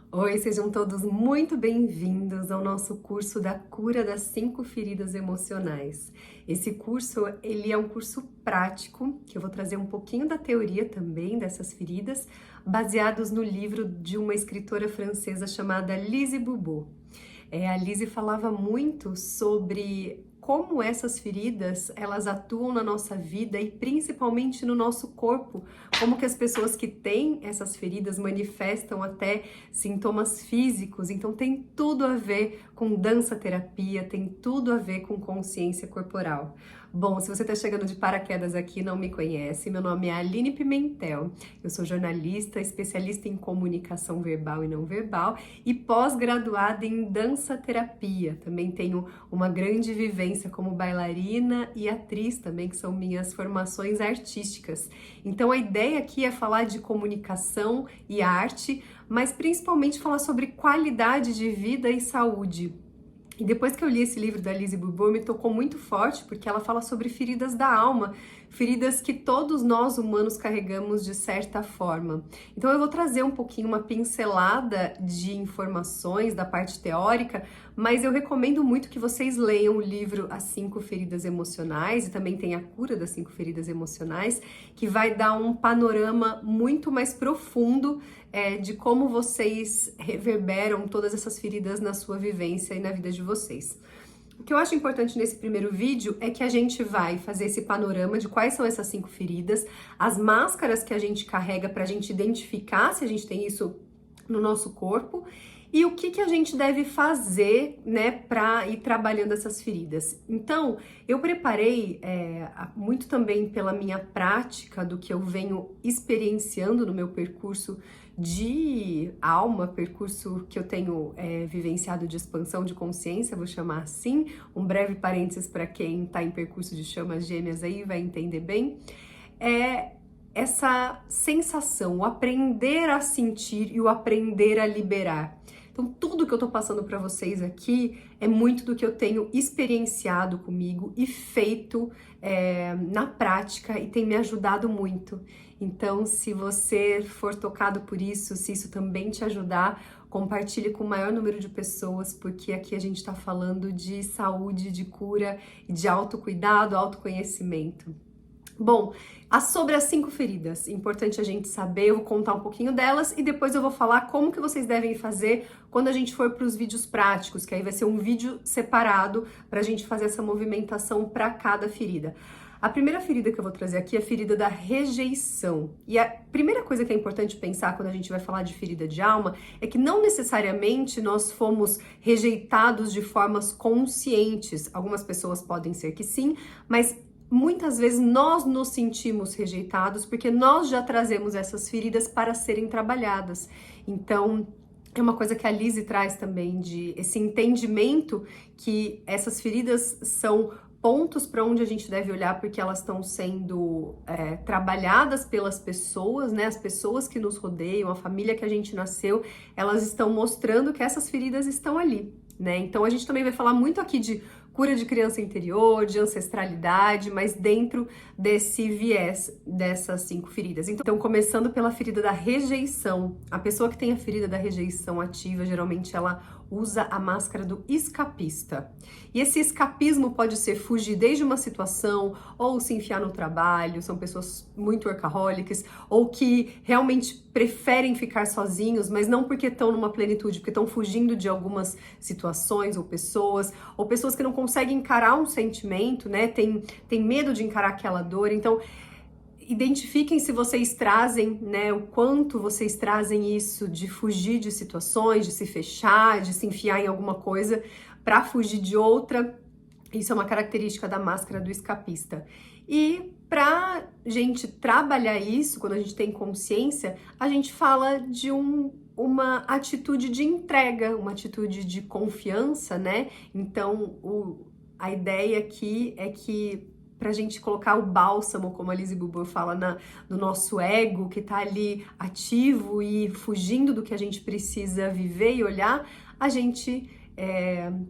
Oi, sejam todos muito bem-vindos ao nosso curso da cura das 5 feridas emocionais. Esse curso, ele é um curso prático, que eu vou trazer um pouquinho da teoria também dessas feridas, baseados no livro de uma escritora francesa chamada Lise Bourbeau. A Lise falava muito sobre como essas feridas, elas atuam na nossa vida e principalmente no nosso corpo, como que as pessoas que têm essas feridas manifestam até sintomas físicos, então tem tudo a ver com dança terapia, tem tudo a ver com consciência corporal. Bom, se você está chegando de paraquedas aqui e não me conhece, meu nome é Aline Pimentel, eu sou jornalista, especialista em comunicação verbal e não verbal e pós-graduada em dança terapia. Também tenho uma grande vivência como bailarina e atriz também, que são minhas formações artísticas. Então a ideia aqui é falar de comunicação e arte, mas principalmente falar sobre qualidade de vida e saúde. E depois que eu li esse livro da Lise Bourbeau, me tocou muito forte, porque ela fala sobre feridas da alma, feridas que todos nós humanos carregamos de certa forma. Então eu vou trazer um pouquinho uma pincelada de informações da parte teórica, mas eu recomendo muito que vocês leiam o livro As 5 Feridas Emocionais, e também tem a cura das 5 feridas emocionais, que vai dar um panorama muito mais profundo de como vocês reverberam todas essas feridas na sua vivência e na vida de vocês. O que eu acho importante nesse primeiro vídeo é que a gente vai fazer esse panorama de quais são essas 5 feridas, as máscaras que a gente carrega para a gente identificar se a gente tem isso no nosso corpo e o que a gente deve fazer, né, para ir trabalhando essas feridas. Então, eu preparei muito também pela minha prática do que eu venho experienciando no meu percurso de alma, percurso que eu tenho vivenciado de expansão de consciência, vou chamar assim, um breve parênteses para quem está em percurso de chamas gêmeas aí vai entender bem, essa sensação, o aprender a sentir e o aprender a liberar. Então, tudo que eu tô passando para vocês aqui é muito do que eu tenho experienciado comigo e feito na prática e tem me ajudado muito. Então, se você for tocado por isso, se isso também te ajudar, compartilhe com o maior número de pessoas, porque aqui a gente está falando de saúde, de cura, de autocuidado, autoconhecimento. Bom, sobre as 5 feridas, importante a gente saber, eu vou contar um pouquinho delas e depois eu vou falar como que vocês devem fazer quando a gente for para os vídeos práticos, que aí vai ser um vídeo separado para a gente fazer essa movimentação para cada ferida. A primeira ferida que eu vou trazer aqui é a ferida da rejeição. E a primeira coisa que é importante pensar quando a gente vai falar de ferida de alma é que não necessariamente nós fomos rejeitados de formas conscientes. Algumas pessoas podem ser que sim, mas muitas vezes nós nos sentimos rejeitados porque nós já trazemos essas feridas para serem trabalhadas. Então, é uma coisa que a Lise traz também, de esse entendimento que essas feridas são pontos para onde a gente deve olhar porque elas estão sendo trabalhadas pelas pessoas, né? As pessoas que nos rodeiam, a família que a gente nasceu, elas estão mostrando que essas feridas estão ali, né? Então a gente também vai falar muito aqui de cura de criança interior, de ancestralidade, mas dentro desse viés dessas 5 feridas. Então, começando pela ferida da rejeição. A pessoa que tem a ferida da rejeição ativa, geralmente ela usa a máscara do escapista. E esse escapismo pode ser fugir desde uma situação, ou se enfiar no trabalho, são pessoas muito workaholics, ou que realmente preferem ficar sozinhos, mas não porque estão numa plenitude, porque estão fugindo de algumas situações ou pessoas que não conseguem encarar um sentimento, né? Tem medo de encarar aquela dor. Então, identifiquem se vocês trazem, né, o quanto vocês trazem isso de fugir de situações, de se fechar, de se enfiar em alguma coisa para fugir de outra. Isso é uma característica da máscara do escapista. E para gente trabalhar isso, quando a gente tem consciência, a gente fala de uma atitude de entrega, uma atitude de confiança, né? Então, a ideia aqui é que pra gente colocar o bálsamo, como a Lise Bourbeau fala, no nosso ego, que tá ali ativo e fugindo do que a gente precisa viver e olhar, a gente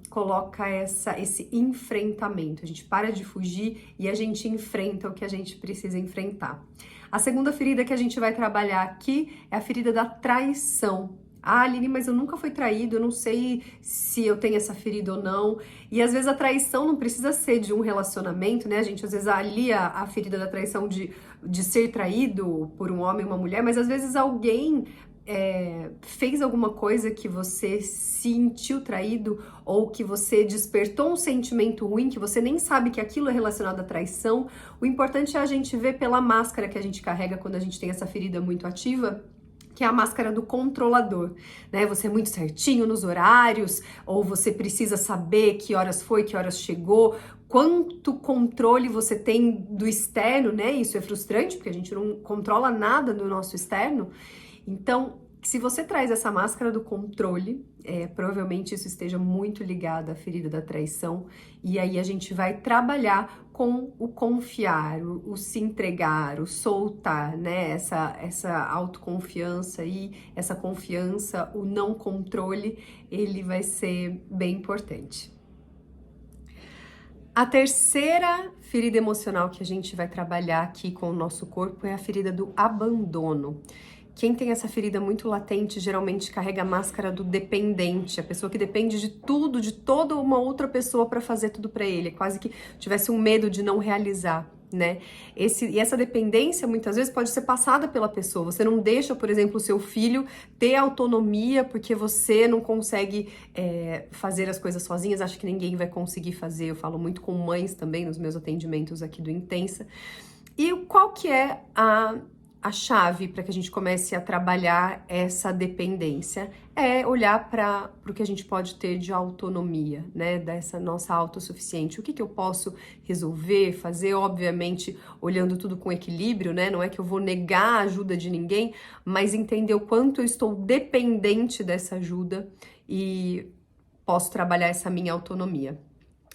coloca esse enfrentamento. A gente para de fugir e a gente enfrenta o que a gente precisa enfrentar. A segunda ferida que a gente vai trabalhar aqui é a ferida da traição. Ah, Aline, mas eu nunca fui traído, eu não sei se eu tenho essa ferida ou não. E às vezes a traição não precisa ser de um relacionamento, né? A gente às vezes alia a ferida da traição de ser traído por um homem ou uma mulher, mas às vezes alguém fez alguma coisa que você sentiu traído ou que você despertou um sentimento ruim, que você nem sabe que aquilo é relacionado à traição. O importante é a gente ver pela máscara que a gente carrega quando a gente tem essa ferida muito ativa, que é a máscara do controlador, né? Você é muito certinho nos horários, ou você precisa saber que horas foi, que horas chegou, quanto controle você tem do externo, né? Isso é frustrante, porque a gente não controla nada do nosso externo. Então, se você traz essa máscara do controle, provavelmente isso esteja muito ligado à ferida da traição, e aí a gente vai trabalhar com o confiar, o se entregar, o soltar, né? Essa autoconfiança e essa confiança, o não controle, ele vai ser bem importante. A terceira ferida emocional que a gente vai trabalhar aqui com o nosso corpo é a ferida do abandono. Quem tem essa ferida muito latente geralmente carrega a máscara do dependente, a pessoa que depende de tudo, de toda uma outra pessoa para fazer tudo para ele, é quase que tivesse um medo de não realizar, né? E essa dependência muitas vezes pode ser passada pela pessoa. Você não deixa, por exemplo, o seu filho ter autonomia porque você não consegue fazer as coisas sozinhas, acha que ninguém vai conseguir fazer. Eu falo muito com mães também nos meus atendimentos aqui do Intensa. E qual que é a chave para que a gente comece a trabalhar essa dependência? É olhar para o que a gente pode ter de autonomia, né? Dessa nossa autossuficiente. O que eu posso resolver, fazer, obviamente, olhando tudo com equilíbrio, né? Não é que eu vou negar a ajuda de ninguém, mas entender o quanto eu estou dependente dessa ajuda e posso trabalhar essa minha autonomia.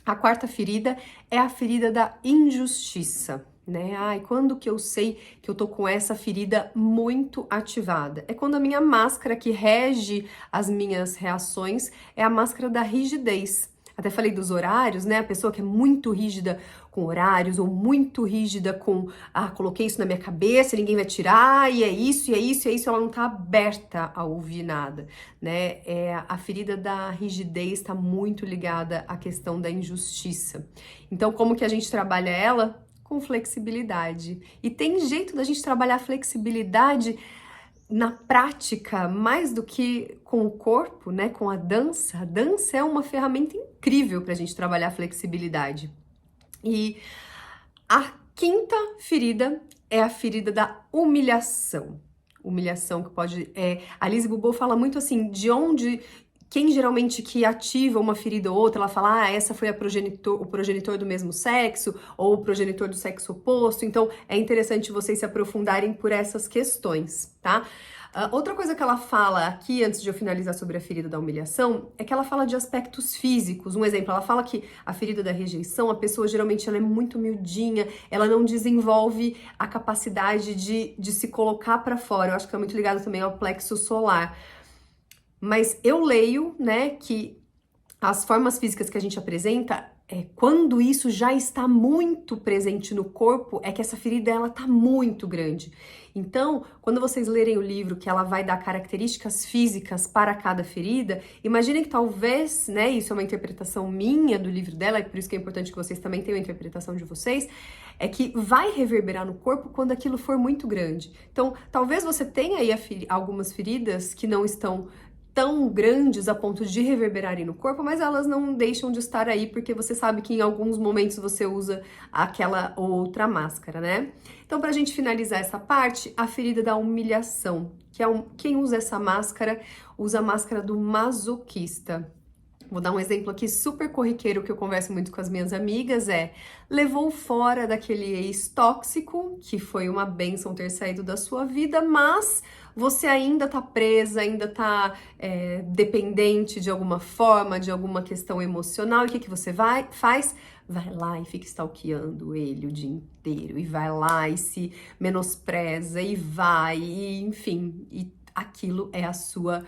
A quarta ferida é a ferida da injustiça, né? Ai, quando que eu sei que eu tô com essa ferida muito ativada? É quando a minha máscara que rege as minhas reações é a máscara da rigidez. Até falei dos horários, né? A pessoa que é muito rígida com horários ou muito rígida com, coloquei isso na minha cabeça, ninguém vai tirar, e é isso, e é isso, e é isso, ela não tá aberta a ouvir nada, né? A ferida da rigidez está muito ligada à questão da injustiça. Então, como que a gente trabalha ela? Com flexibilidade. E tem jeito da gente trabalhar flexibilidade na prática, mais do que com o corpo, né? Com a dança. A dança é uma ferramenta incrível para a gente trabalhar a flexibilidade. E a quinta ferida é a ferida da humilhação. Humilhação que pode... a Lise Bourbeau fala muito assim, de onde... Quem geralmente que ativa uma ferida ou outra, ela fala, essa foi o progenitor do mesmo sexo, ou o progenitor do sexo oposto. Então, é interessante vocês se aprofundarem por essas questões, tá? Outra coisa que ela fala aqui, antes de eu finalizar sobre a ferida da humilhação, é que ela fala de aspectos físicos. Um exemplo, ela fala que a ferida da rejeição, a pessoa geralmente ela é muito miudinha, ela não desenvolve a capacidade de se colocar para fora. Eu acho que é muito ligado também ao plexo solar. Mas eu leio, né, que as formas físicas que a gente apresenta, quando isso já está muito presente no corpo, é que essa ferida, ela tá muito grande. Então, quando vocês lerem o livro, que ela vai dar características físicas para cada ferida, imaginem que talvez, né, isso é uma interpretação minha do livro dela, e por isso que é importante que vocês também tenham a interpretação de vocês, é que vai reverberar no corpo quando aquilo for muito grande. Então, talvez você tenha aí algumas feridas que não estão tão grandes a ponto de reverberarem no corpo, mas elas não deixam de estar aí, porque você sabe que em alguns momentos você usa aquela outra máscara, né? Então, pra gente finalizar essa parte, a ferida da humilhação, que é quem usa essa máscara, usa a máscara do masoquista. Vou dar um exemplo aqui super corriqueiro que eu converso muito com as minhas amigas, levou fora daquele ex tóxico, que foi uma bênção ter saído da sua vida, mas você ainda tá presa, ainda tá dependente de alguma forma, de alguma questão emocional, e o que você faz? Vai lá e fica stalkeando ele o dia inteiro, e vai lá e se menospreza, e enfim, e aquilo é a sua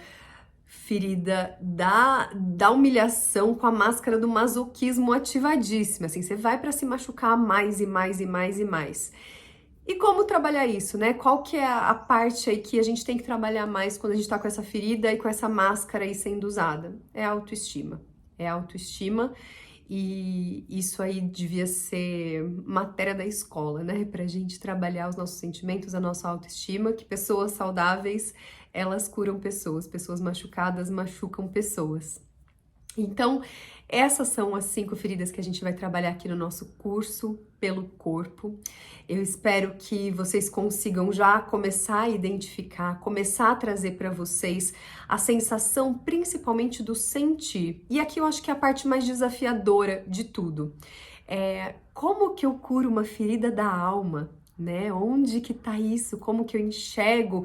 ferida da humilhação com a máscara do masoquismo ativadíssima, assim, você vai para se machucar mais e mais e mais e mais. E como trabalhar isso, né? Qual que é a parte aí que a gente tem que trabalhar mais quando a gente tá com essa ferida e com essa máscara aí sendo usada? É a autoestima. É a autoestima e isso aí devia ser matéria da escola, né? Pra gente trabalhar os nossos sentimentos, a nossa autoestima, que pessoas saudáveis, elas curam pessoas, pessoas machucadas machucam pessoas. Então, essas são as 5 feridas que a gente vai trabalhar aqui no nosso curso pelo corpo. Eu espero que vocês consigam já começar a identificar, começar a trazer para vocês a sensação principalmente do sentir. E aqui eu acho que é a parte mais desafiadora de tudo. Como que eu curo uma ferida da alma? Né? Onde que tá isso? Como que eu enxergo?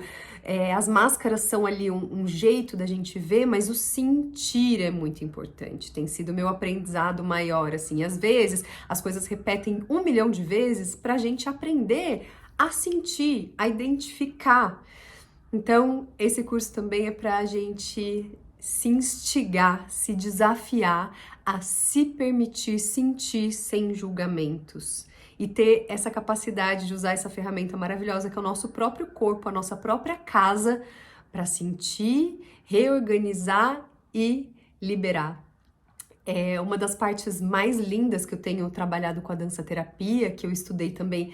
As máscaras são ali um jeito da gente ver, mas o sentir é muito importante. Tem sido meu aprendizado maior, assim. Às vezes, as coisas repetem 1 milhão de vezes pra gente aprender a sentir, a identificar. Então, esse curso também é pra gente se instigar, se desafiar a se permitir sentir sem julgamentos e ter essa capacidade de usar essa ferramenta maravilhosa que é o nosso próprio corpo, a nossa própria casa, para sentir, reorganizar e liberar. É uma das partes mais lindas que eu tenho trabalhado com a dança terapia, que eu estudei também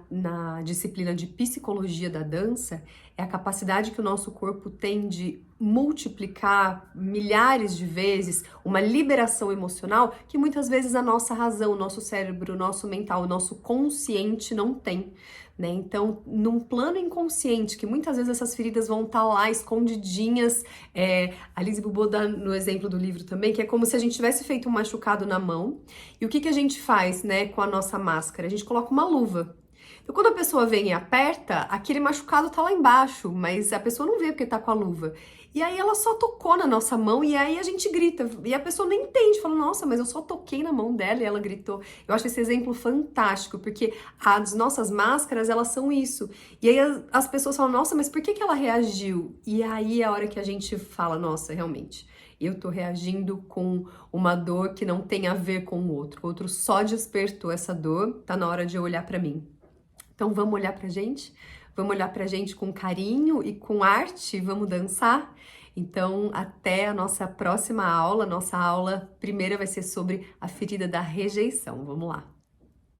na disciplina de psicologia da dança, é a capacidade que o nosso corpo tem de multiplicar milhares de vezes uma liberação emocional que muitas vezes a nossa razão, o nosso cérebro, o nosso mental, o nosso consciente não tem. Né? Então, num plano inconsciente, que muitas vezes essas feridas vão estar lá escondidinhas, a Lise Bourbeau dá no exemplo do livro também, que é como se a gente tivesse feito um machucado na mão, e o que a gente faz, né, com a nossa máscara? A gente coloca uma luva. Então, quando a pessoa vem e aperta, aquele machucado tá lá embaixo, mas a pessoa não vê porque tá com a luva. E aí ela só tocou na nossa mão e aí a gente grita. E a pessoa não entende, fala, nossa, mas eu só toquei na mão dela e ela gritou. Eu acho esse exemplo fantástico, porque as nossas máscaras, elas são isso. E aí as pessoas falam, nossa, mas por que ela reagiu? E aí é a hora que a gente fala, nossa, realmente, eu tô reagindo com uma dor que não tem a ver com o outro só despertou essa dor, tá na hora de eu olhar pra mim. Então vamos olhar pra gente? Vamos olhar pra gente com carinho e com arte? Vamos dançar? Então, até a nossa próxima aula. Nossa aula primeira vai ser sobre a ferida da rejeição. Vamos lá!